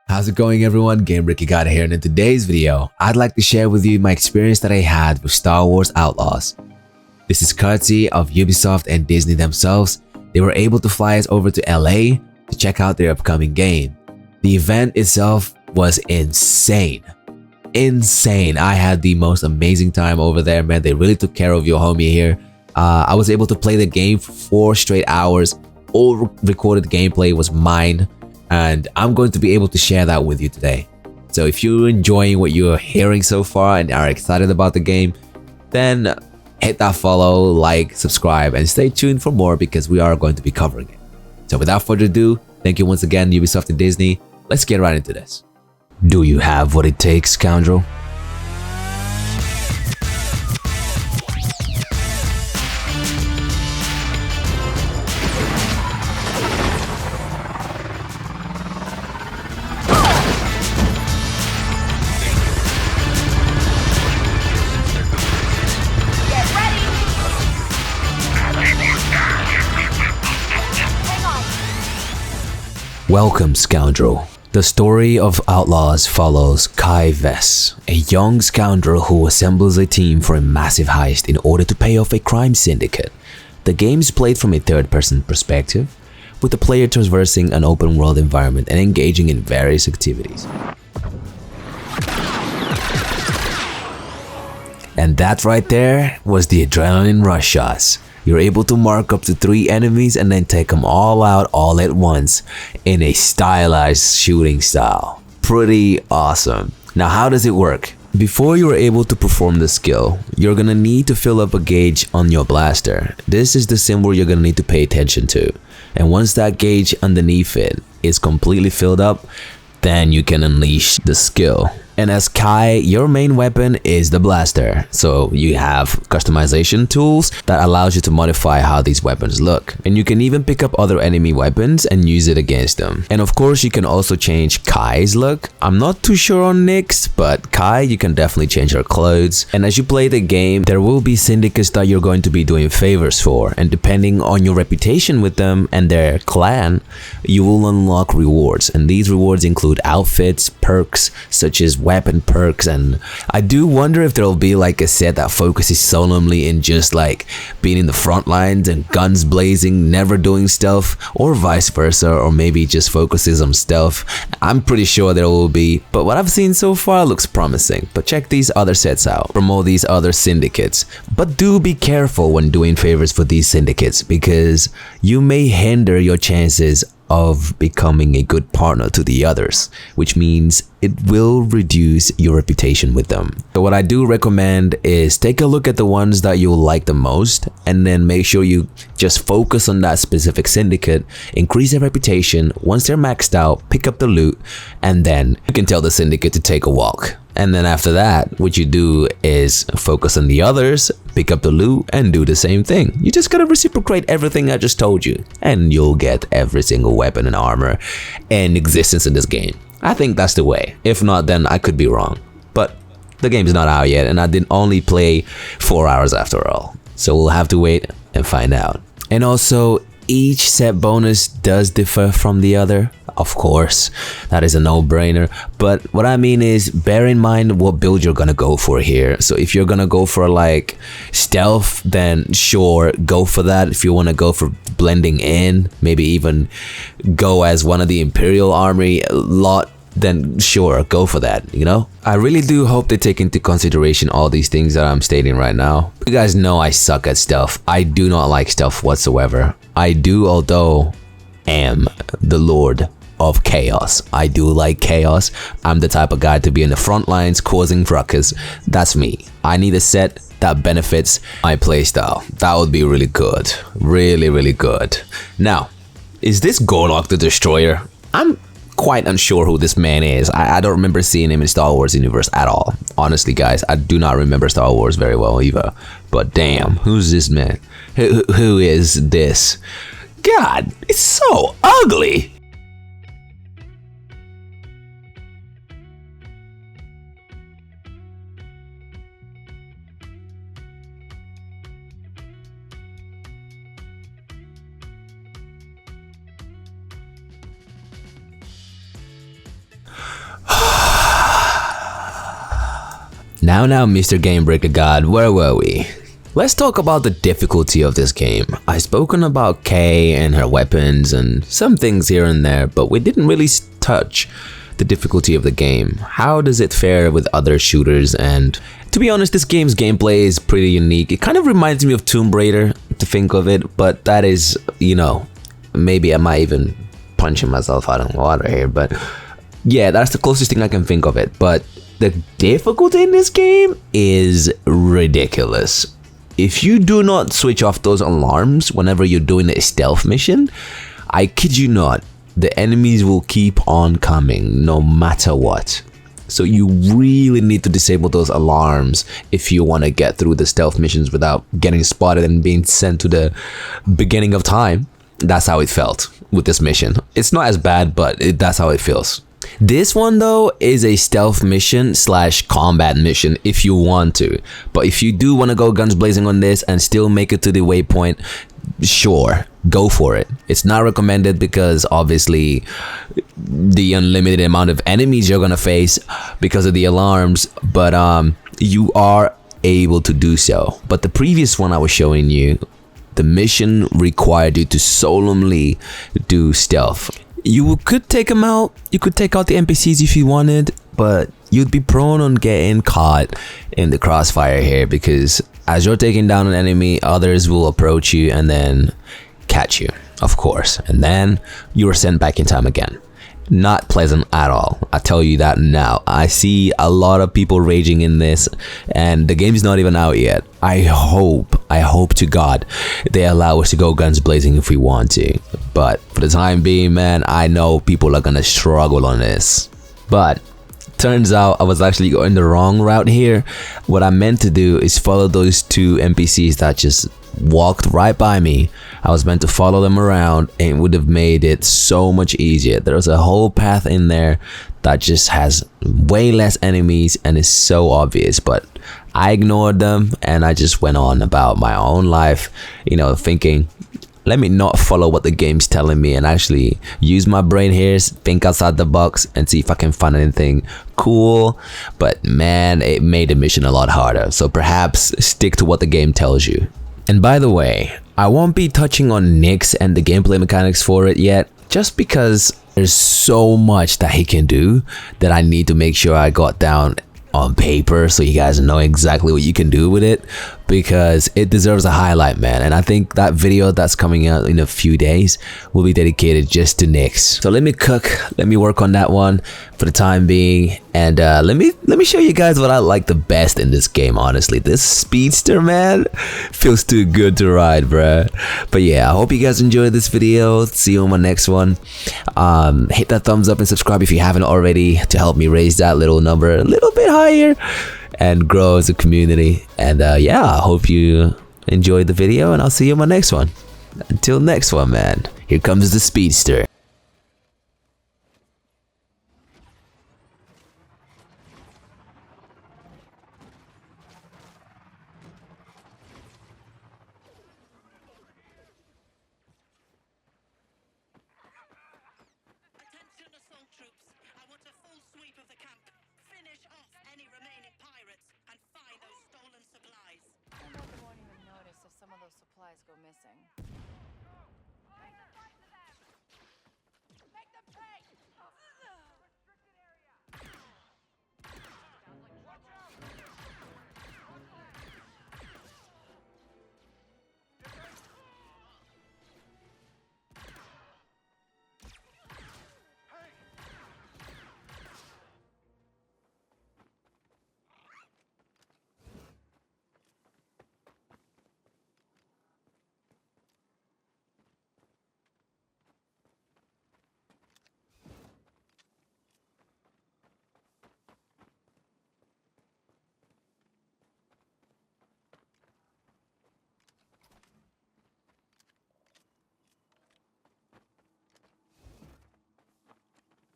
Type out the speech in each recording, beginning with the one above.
How's it going everyone? Game Ricky got here, and in today's video, I'd like to share with you my experience that I had with Star Wars Outlaws. This is courtesy of Ubisoft and Disney themselves. They were able to fly us over to LA to check out their upcoming game. The event itself was insane. Insane. I had the most amazing time over there, man. They really took care of your homie here. I was able to play the game for 4 straight hours. All recorded gameplay was mine, and I'm going to be able to share that with you today. So if you're enjoying what you're hearing so far and are excited about the game, then hit that follow, like, subscribe, and stay tuned for more because we are going to be covering it. So without further ado, thank you once again, Ubisoft and Disney. Let's get right into this. Do you have what it takes, scoundrel? Welcome, scoundrel. The story of Outlaws follows Kai Vess, a young scoundrel who assembles a team for a massive heist in order to pay off a crime syndicate. The game is played from a third-person perspective, with the player traversing an open-world environment and engaging in various activities. And that right there was the adrenaline rush shots. You're able to mark up to 3 enemies and then take them all out all at once in a stylized shooting style. Pretty awesome. Now, how does it work? Before you're able to perform the skill, you're gonna need to fill up a gauge on your blaster. This is the symbol you're gonna need to pay attention to. And once that gauge underneath it is completely filled up, then you can unleash the skill. And as Kai, your main weapon is the blaster, so you have customization tools that allows you to modify how these weapons look. And you can even pick up other enemy weapons and use it against them. And of course, you can also change Kai's look. I'm not too sure on Nick's, but Kai, you can definitely change her clothes. And as you play the game, there will be syndicates that you're going to be doing favors for. And depending on your reputation with them and their clan, you will unlock rewards. And these rewards include outfits, perks, such as weapon perks, and I do wonder if there'll be like a set that focuses solemnly in just like being in the front lines and guns blazing, never doing stealth, or vice versa, or maybe just focuses on stealth. I'm pretty sure there will be, but what I've seen so far looks promising. But check these other sets out from all these other syndicates. But do be careful when doing favors for these syndicates, because you may hinder your chances of becoming a good partner to the others, which means it will reduce your reputation with them. So what I do recommend is take a look at the ones that you'll like the most, and then make sure you just focus on that specific syndicate, increase their reputation. Once they're maxed out, pick up the loot, and then you can tell the syndicate to take a walk. And then after that, what you do is focus on the others, pick up the loot, and do the same thing. You just gotta reciprocate everything I just told you, and you'll get every single weapon and armor in existence in this game. I think that's the way. If not, then I could be wrong. But the game's not out yet, and I didn't only play 4 hours after all. So we'll have to wait and find out. And also, each set bonus does differ from the other. Of course, that is a no-brainer, but what I mean is bear in mind what build you're gonna go for here. So if you're gonna go for like stealth, then sure, go for that. If you want to go for blending in, maybe even go as one of the Imperial Army lot, then sure, go for that, you know? I really do hope they take into consideration all these things that I'm stating right now. You guys know I suck at stealth. I do not like stealth whatsoever. I do, although am the Lord of chaos. I do like chaos. I'm the type of guy to be in the front lines causing ruckus. That's me. I need a set that benefits my playstyle. That would be really good. Really, really good. Now, is this Gorlock the Destroyer? I'm quite unsure who this man is. I don't remember seeing him in Star Wars universe at all. Honestly, guys, I do not remember Star Wars very well either. But damn, who's this man? Who is this? God, it's so ugly. Now, Mr. Game Breaker God, where were we? Let's talk about the difficulty of this game. I've spoken about Kay and her weapons and some things here and there, but we didn't really touch the difficulty of the game. How does it fare with other shooters? And to be honest, this game's gameplay is pretty unique. It kind of reminds me of Tomb Raider, to think of it, but that is, you know, maybe I might even punching myself out of water here, but yeah, that's the closest thing I can think of it. But the difficulty in this game is ridiculous. If you do not switch off those alarms whenever you're doing a stealth mission, I kid you not, the enemies will keep on coming no matter what. So you really need to disable those alarms if you want to get through the stealth missions without getting spotted and being sent to the beginning of time. That's how it felt with this mission. It's not as bad, but that's how it feels. This one though is a stealth mission / combat mission if you want to, but if you do want to go guns blazing on this and still make it to the waypoint, sure, go for it. It's not recommended because obviously the unlimited amount of enemies you're gonna face because of the alarms, but you are able to do so. But the previous one I was showing you, the mission required you to solemnly do stealth. You could take them out, you could take out the NPCs if you wanted, but you'd be prone on getting caught in the crossfire here because as you're taking down an enemy, others will approach you and then catch you, of course, and then you are sent back in time again. Not pleasant at all, I tell you that now. I see a lot of people raging in this and the game's not even out yet. I hope to God they allow us to go guns blazing if we want to, but for the time being, man, I know people are gonna struggle on this. But turns out I was actually going the wrong route here. What I meant to do is follow those two NPCs that just walked right by me. I was meant to follow them around and it would have made it so much easier. There's a whole path in there that just has way less enemies and is so obvious, but I ignored them and I just went on about my own life, you know, thinking, let me not follow what the game's telling me and actually use my brain here, think outside the box and see if I can find anything cool. But man, it made the mission a lot harder, so perhaps stick to what the game tells you. And by the way, I won't be touching on Nix and the gameplay mechanics for it yet, just because there's so much that he can do that I need to make sure I got down on paper so you guys know exactly what you can do with it, because it deserves a highlight, man. And I think that video that's coming out in a few days will be dedicated just to Nix. So let me work on that one for the time being, and let me show you guys what I like the best in this game. Honestly, this speedster, man, feels too good to ride, bruh. But yeah, I hope you guys enjoyed this video. See you on my next one. Hit that thumbs up and subscribe if you haven't already to help me raise that little number a little bit higher and grow as a community. And yeah, I hope you enjoyed the video and I'll see you on my next one. Until next one, man, here comes the speedster. Attention assault troops. I want a full sweep of the camp. Finish off any remaining pirates and find those stolen supplies. I bet they won't even notice if some of those supplies go missing. Make them pay! Restricted area! Sounds like watch out!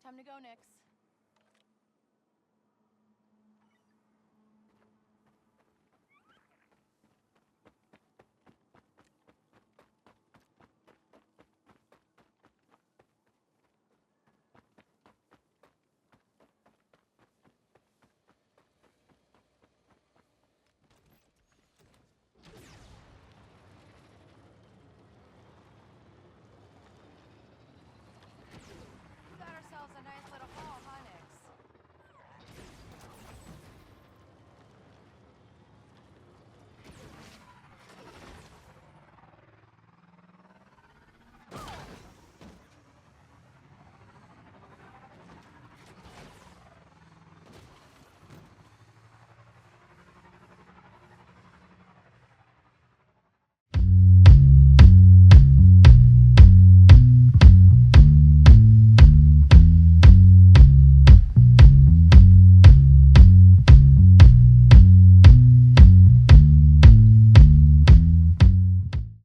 Time to go, Nix.